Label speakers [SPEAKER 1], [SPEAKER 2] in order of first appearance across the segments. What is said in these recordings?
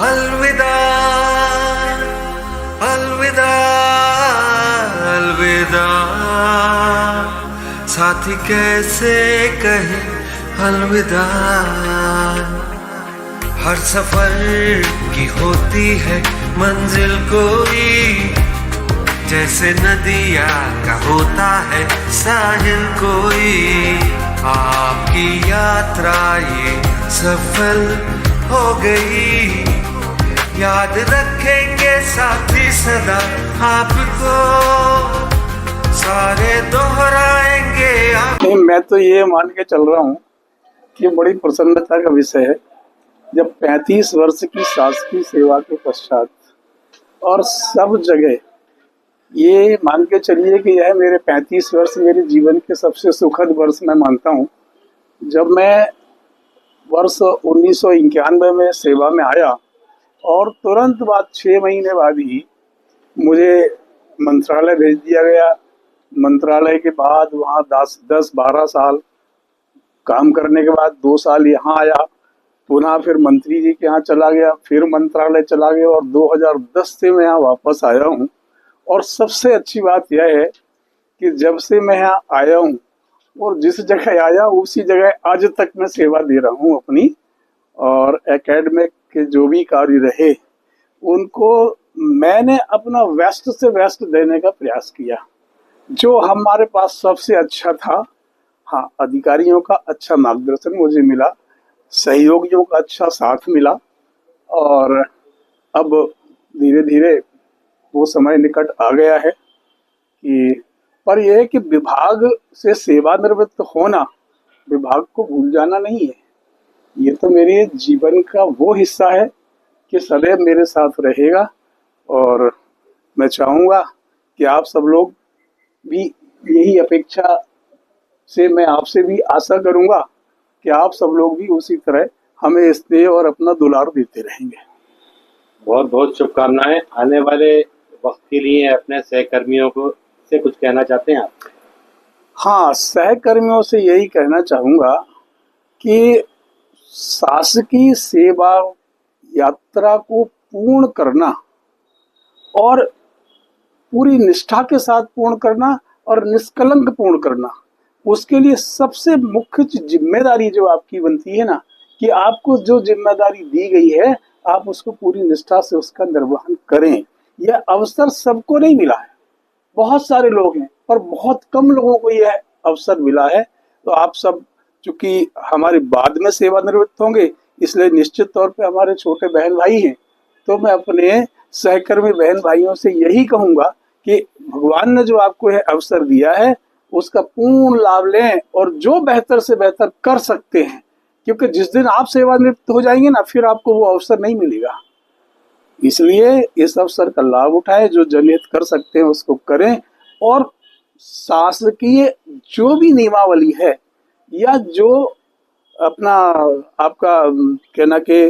[SPEAKER 1] अलविदा अलविदा अलविदा, साथी कैसे कहे अलविदा। हर सफर की होती है मंजिल कोई, जैसे नदिया का होता है साहिल कोई। आपकी यात्रा ये सफल हो गई, याद रखेंगे साथी सदा आपको, सारे दोहराएंगे आप।
[SPEAKER 2] नहीं, मैं तो ये मान के चल रहा हूँ कि बड़ी प्रसन्नता का विषय है जब 35 वर्ष की शासकीय सेवा के पश्चात और सब जगह ये मान के चलिए कि यह मेरे 35 वर्ष मेरे जीवन के सबसे सुखद वर्ष मैं मानता हूँ। जब मैं वर्ष 1991 में सेवा में आया और तुरंत बाद 6 महीने बाद ही मुझे मंत्रालय भेज दिया गया। मंत्रालय के बाद वहाँ 10-12 साल काम करने के बाद 2 साल यहाँ आया, पुनः फिर मंत्री जी के यहाँ चला गया, फिर मंत्रालय चला गया और 2010 से मैं यहाँ वापस आया हूँ। और सबसे अच्छी बात यह है कि जब से मैं यहाँ आया हूँ और जिस जगह आया उसी जगह आज तक मैं सेवा दे रहा हूँ अपनी। और एकेडमिक के जो भी कार्य रहे उनको मैंने अपना बेस्ट से बेस्ट देने का प्रयास किया, जो हमारे पास सबसे अच्छा था। हाँ, अधिकारियों का अच्छा मार्गदर्शन मुझे मिला, सहयोगियों का अच्छा साथ मिला और अब धीरे धीरे वो समय निकट आ गया है कि पर यह है कि विभाग से सेवानिवृत्त होना विभाग को भूल जाना नहीं है। ये तो मेरे जीवन का वो हिस्सा है कि सदैव मेरे साथ रहेगा। और मैं चाहूँगा कि आप सब लोग भी यही अपेक्षा से मैं आपसे भी आशा करूँगा कि आप सब लोग भी उसी तरह हमें स्नेह और अपना दुलार देते रहेंगे।
[SPEAKER 3] बहुत बहुत शुभकामनाएं। आने वाले वक्त के लिए अपने सहकर्मियों को से कुछ कहना चाहते हैं आप?
[SPEAKER 2] हाँ, सहकर्मियों से यही कहना चाहूँगा कि शासकीय सेवा यात्रा को पूर्ण करना और पूरी निष्ठा के साथ पूर्ण करना और निष्कलंक पूर्ण करना, उसके लिए सबसे मुख्य जिम्मेदारी जो आपकी बनती है ना, कि आपको जो जिम्मेदारी दी गई है आप उसको पूरी निष्ठा से उसका निर्वहन करें। यह अवसर सबको नहीं मिला है, बहुत सारे लोग हैं पर बहुत कम लोगों को यह अवसर मिला है। तो आप सब चूंकि हमारे बाद में सेवानिवृत्त होंगे इसलिए निश्चित तौर पे हमारे छोटे बहन भाई हैं, तो मैं अपने सहकर्मी बहन भाइयों से यही कहूँगा कि भगवान ने जो आपको यह अवसर दिया है उसका पूर्ण लाभ लें और जो बेहतर से बेहतर कर सकते हैं, क्योंकि जिस दिन आप सेवानिवृत्त हो जाएंगे ना फिर आपको वो अवसर नहीं मिलेगा। इसलिए इस अवसर का लाभ उठाएं, जो जनहित कर सकते हैं उसको करें और शासकीय जो भी नियमावली है या जो अपना आपका कहना के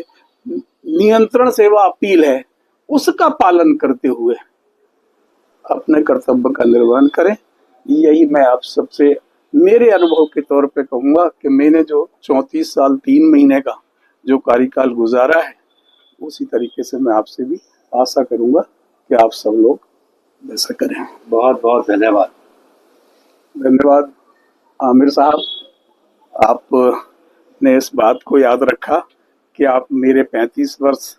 [SPEAKER 2] नियंत्रण सेवा अपील है उसका पालन करते हुए अपने कर्तव्य का निर्वहन करें। यही मैं आप सबसे मेरे अनुभव के तौर पे कहूँगा कि मैंने जो 34 साल 3 महीने का जो कार्यकाल गुजारा है उसी तरीके से मैं आपसे भी आशा करूँगा कि आप सब लोग वैसा करें।
[SPEAKER 3] बहुत बहुत धन्यवाद।
[SPEAKER 2] धन्यवाद आमिर साहब, आपने इस बात को याद रखा कि आप मेरे 35 वर्ष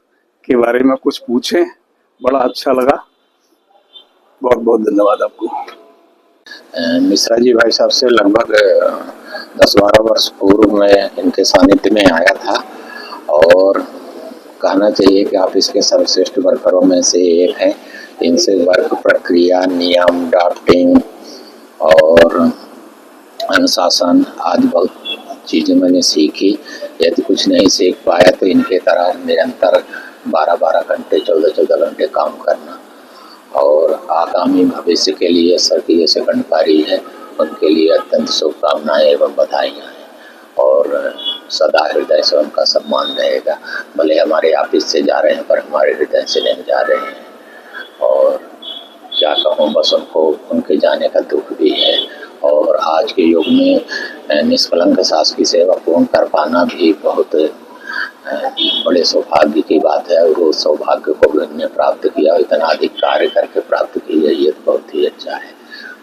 [SPEAKER 2] के बारे में कुछ पूछें, बड़ा अच्छा लगा। बहुत बहुत धन्यवाद आपको।
[SPEAKER 4] मिश्रा जी भाई साहब से लगभग 10-12 वर्ष पूर्व में इनके सानिध्य में आया था और कहना चाहिए कि आप इसके सर्वश्रेष्ठ वर्करों में से एक हैं। इनसे वर्क प्रक्रिया, नियम, ड्राफ्टिंग और अनुशासन आदि बहुत चीज़ें मैंने सीखी। यदि कुछ नहीं सीख पाया तो इनके तरह निरंतर 12-12 घंटे 14-14 घंटे काम करना और आगामी भविष्य के लिए स्वर्गीय सेकंडकारी है उनके लिए अत्यंत शुभकामनाएं एवं बधाइयाँ हैं और सदा हृदय से उनका सम्मान रहेगा। भले हमारे ऑफिस से जा रहे हैं पर हमारे हृदय से नहीं जा रहे हैं और क्या कहूँ, बस उनको उनके जाने का दुख भी है। और आज के युग में निष्कलंक शासकीय सेवा पूर्ण कर पाना भी बहुत बड़े सौभाग्य की बात है और वो उस सौभाग्य को भी उन्होंने प्राप्त किया, इतना अधिक कार्य करके प्राप्त किया, ये तो बहुत ही अच्छा है।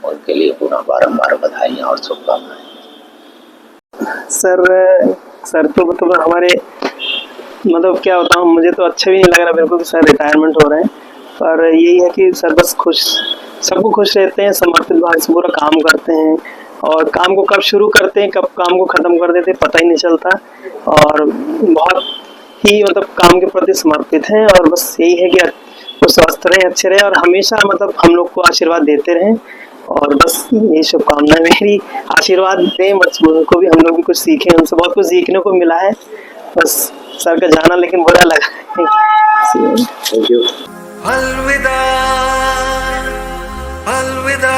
[SPEAKER 4] उनके लिए पुनः बारंबार बधाइयाँ और शुभकामनाएं।
[SPEAKER 5] सर तो मतलब हमारे मतलब क्या बताऊँ, मुझे तो अच्छा भी नहीं लग रहा बिल्कुल कि सर रिटायरमेंट हो रहे हैं, पर यही है कि सर बस सबको खुश रहते हैं, समर्पित भाव से पूरा काम करते हैं और काम को कब शुरू करते हैं कब काम को ख़त्म कर देते हैं पता ही नहीं चलता, और बहुत ही मतलब काम के प्रति समर्पित हैं। और बस यही है कि वो स्वस्थ रहें, अच्छे रहें और हमेशा मतलब हम लोग को आशीर्वाद देते रहें। और बस ये शुभकामनाएं मेरी, आशीर्वाद दें बच्चों को भी, हम लोग भी कुछ सीखें, उनसे बहुत कुछ सीखने को मिला है। बस सर का जाना लेकिन बुरा लगा।
[SPEAKER 4] Thank you.
[SPEAKER 1] अलविदा अलविदा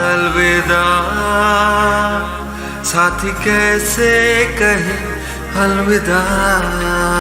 [SPEAKER 1] अलविदा, साथी कैसे कहे अलविदा।